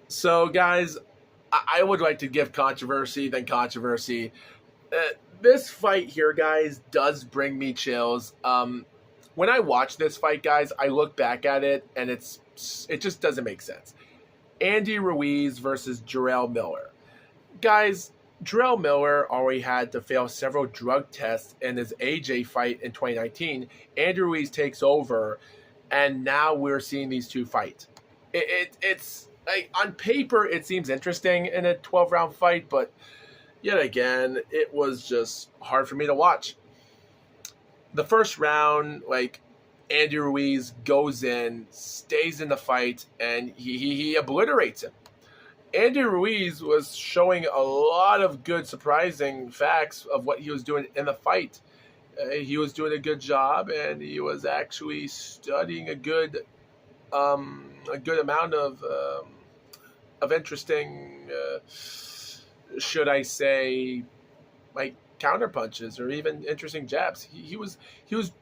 So, guys, I would like to give controversy, then controversy. This fight here, guys, does bring me chills. When I watch this fight, guys, I look back at it, and it just doesn't make sense. Andy Ruiz versus Jarrell Miller. Guys, Jarrell Miller already had to fail several drug tests in his AJ fight in 2019. Andy Ruiz takes over, and now we're seeing these two fight. It's like, on paper, it seems interesting in a 12-round fight, but yet again, it was just hard for me to watch. The first round, like, Andy Ruiz goes in, stays in the fight, and he obliterates him. Andy Ruiz was showing a lot of good, surprising facts of what he was doing in the fight. He was doing a good job, and he was actually studying a good amount of interesting, should I say, like, counter punches or even interesting jabs. He was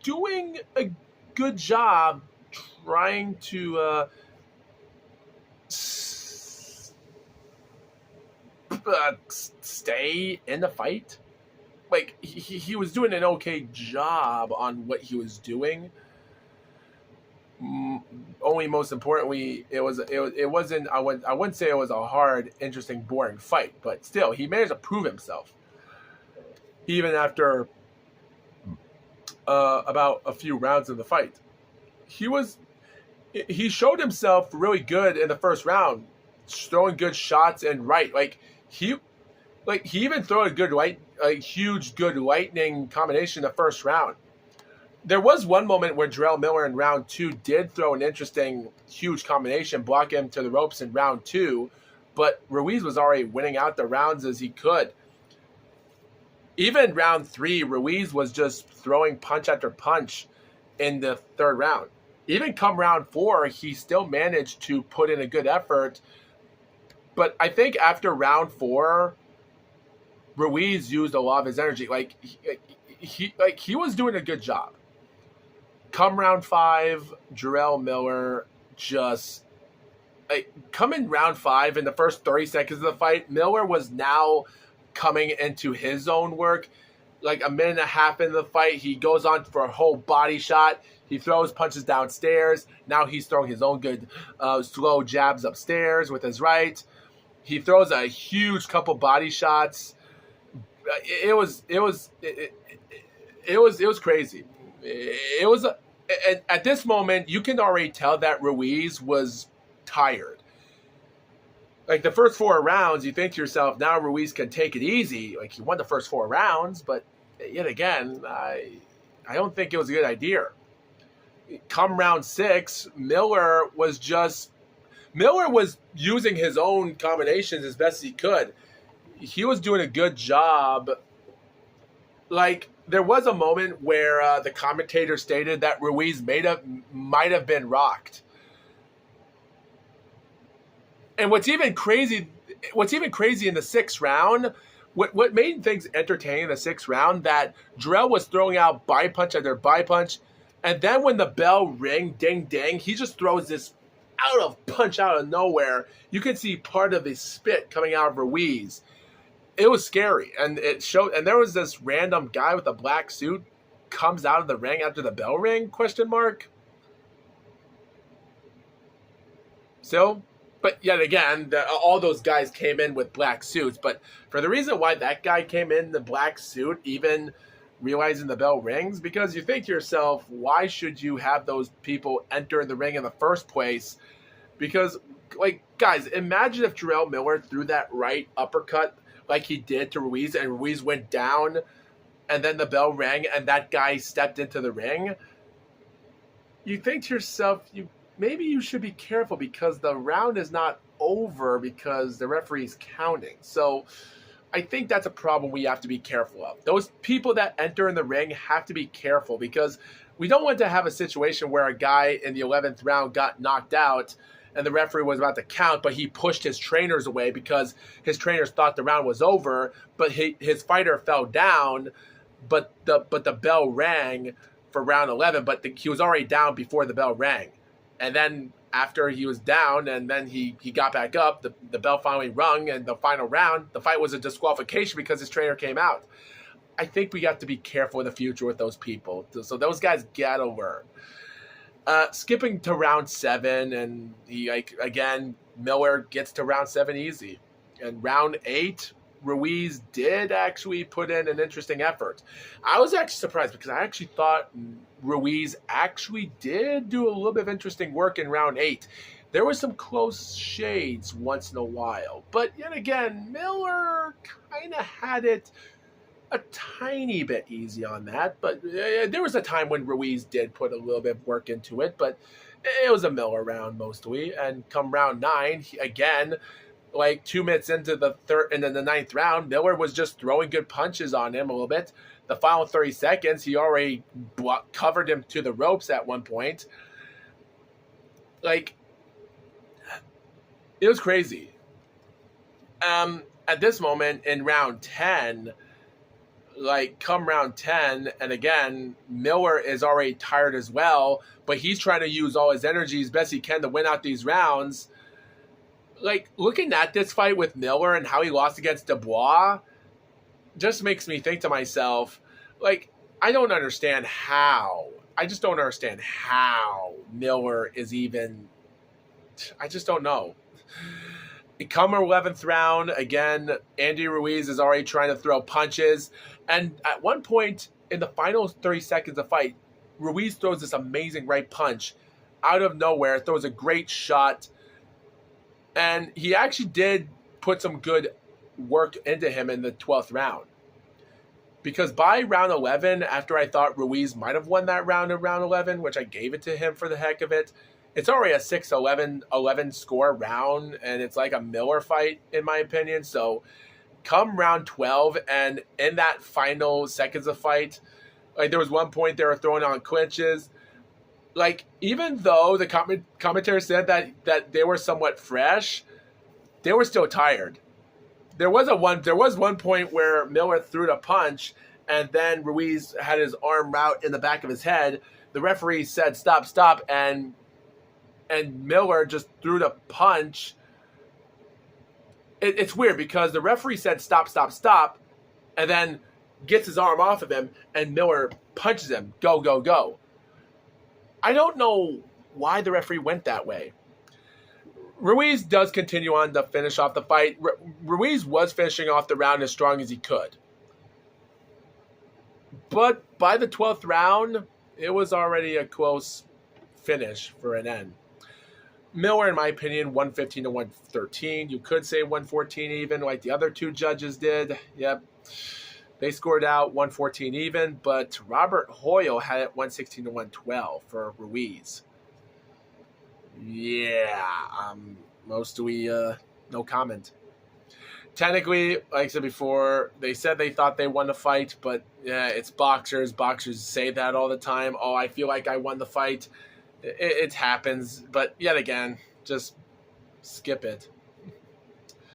doing a good job trying to stay in the fight. Like, he was doing an okay job on what he was doing. Only most importantly, it wasn't. I wouldn't say it was a hard, interesting, boring fight, but still, he managed to prove himself. Even after about a few rounds in the fight, he showed himself really good in the first round, throwing good shots and right. He even threw a huge good lightning combination in the first round. There was one moment where Jarrell Miller in round 2 did throw an interesting, huge combination, block him to the ropes in round 2, but Ruiz was already winning out the rounds as he could. Even round 3, Ruiz was just throwing punch after punch in the third round. Even come round 4, he still managed to put in a good effort. But I think after round 4, Ruiz used a lot of his energy. He was doing a good job. Come round 5, Jarrell Miller just come in round 5 in the first 30 seconds of the fight. Miller was now coming into his own work. Like a minute and a half into the fight, he goes on for a whole body shot. He throws punches downstairs. Now he's throwing his own good slow jabs upstairs with his right. He throws a huge couple body shots. It was crazy. At this moment, you can already tell that Ruiz was tired. Like, the first 4 rounds, you think to yourself, now Ruiz can take it easy. Like, he won the first 4 rounds, but yet again, I don't think it was a good idea. Come round 6, Miller was using his own combinations as best he could. He was doing a good job. Like, there was a moment where the commentator stated that Ruiz might have been rocked. And what's even crazy in the 6th round, what made things entertaining in the 6th round, that Jarrell was throwing out by punch after by punch, and then when the bell rang, ding ding, he just throws this punch out of nowhere. You can see part of his spit coming out of Ruiz. It was scary, and it showed. And there was this random guy with a black suit comes out of the ring after the bell ring? ? So, but yet again, all those guys came in with black suits. But for the reason why that guy came in the black suit, even realizing the bell rings, because you think to yourself, why should you have those people enter the ring in the first place? Because, like, guys, imagine if Jarrell Miller threw that right uppercut like he did to Ruiz, and Ruiz went down, and then the bell rang, and that guy stepped into the ring. You think to yourself, maybe you should be careful, because the round is not over because the referee's counting. So I think that's a problem we have to be careful of. Those people that enter in the ring have to be careful, because we don't want to have a situation where a guy in the 11th round got knocked out and the referee was about to count, but he pushed his trainers away because his trainers thought the round was over, but his fighter fell down, but the bell rang for round 11, but he was already down before the bell rang. And then after he was down, and then he got back up. The bell finally rung, and the final round, the fight was a disqualification because his trainer came out. I think we got to be careful in the future with those people. So those guys got to learn. Skipping to round 7, and again, Miller gets to round 7 easy. And round 8, Ruiz did actually put in an interesting effort. I was actually surprised because I actually thought Ruiz actually did do a little bit of interesting work in round 8. There was some close shades once in a while. But yet again, Miller kind of had it a tiny bit easy on that. But there was a time when Ruiz did put a little bit of work into it. But it was a Miller round mostly. And come round 9, again, like 2 minutes into the third and then the 9th round, Miller was just throwing good punches on him a little bit. The final 30 seconds, he already covered him to the ropes at one point. Like, it was crazy. At this moment in round 10, like come round 10, and again, Miller is already tired as well, but he's trying to use all his energy as best he can to win out these rounds. Like, looking at this fight with Miller and how he lost against Dubois just makes me think to myself, like, I don't understand how. I just don't understand how Miller is even... I just don't know. Come 11th round, again, Andy Ruiz is already trying to throw punches. And at one point in the final 30 seconds of the fight, Ruiz throws this amazing right punch out of nowhere, throws a great shot. And he actually did put some good work into him in the 12th round. Because by round 11, after I thought Ruiz might have won that round in round 11, which I gave it to him for the heck of it, it's already a 6-11 score round, and it's like a Miller fight, in my opinion. So come round 12, and in that final seconds of fight, like there was one point they were throwing on clinches. Like, even though the commentator said that they were somewhat fresh, they were still tired. There was one point where Miller threw the punch, and then Ruiz had his arm out in the back of his head. The referee said, stop, and Miller just threw the punch. It's weird because the referee said, stop, and then gets his arm off of him, and Miller punches him, go. I don't know why the referee went that way. Ruiz does continue on to finish off the fight. Ruiz was finishing off the round as strong as he could. But by the 12th round, it was already a close finish for an end. Miller, in my opinion, 115 to 113. You could say 114 even, like the other two judges did. Yep. They scored out 114 even, but Robert Hoyle had it 116 to 112 for Ruiz. Yeah, no comment. Technically, like I said before, they said they thought they won the fight, but yeah, it's boxers. Boxers say that all the time. Oh, I feel like I won the fight. It happens, but yet again, just skip it.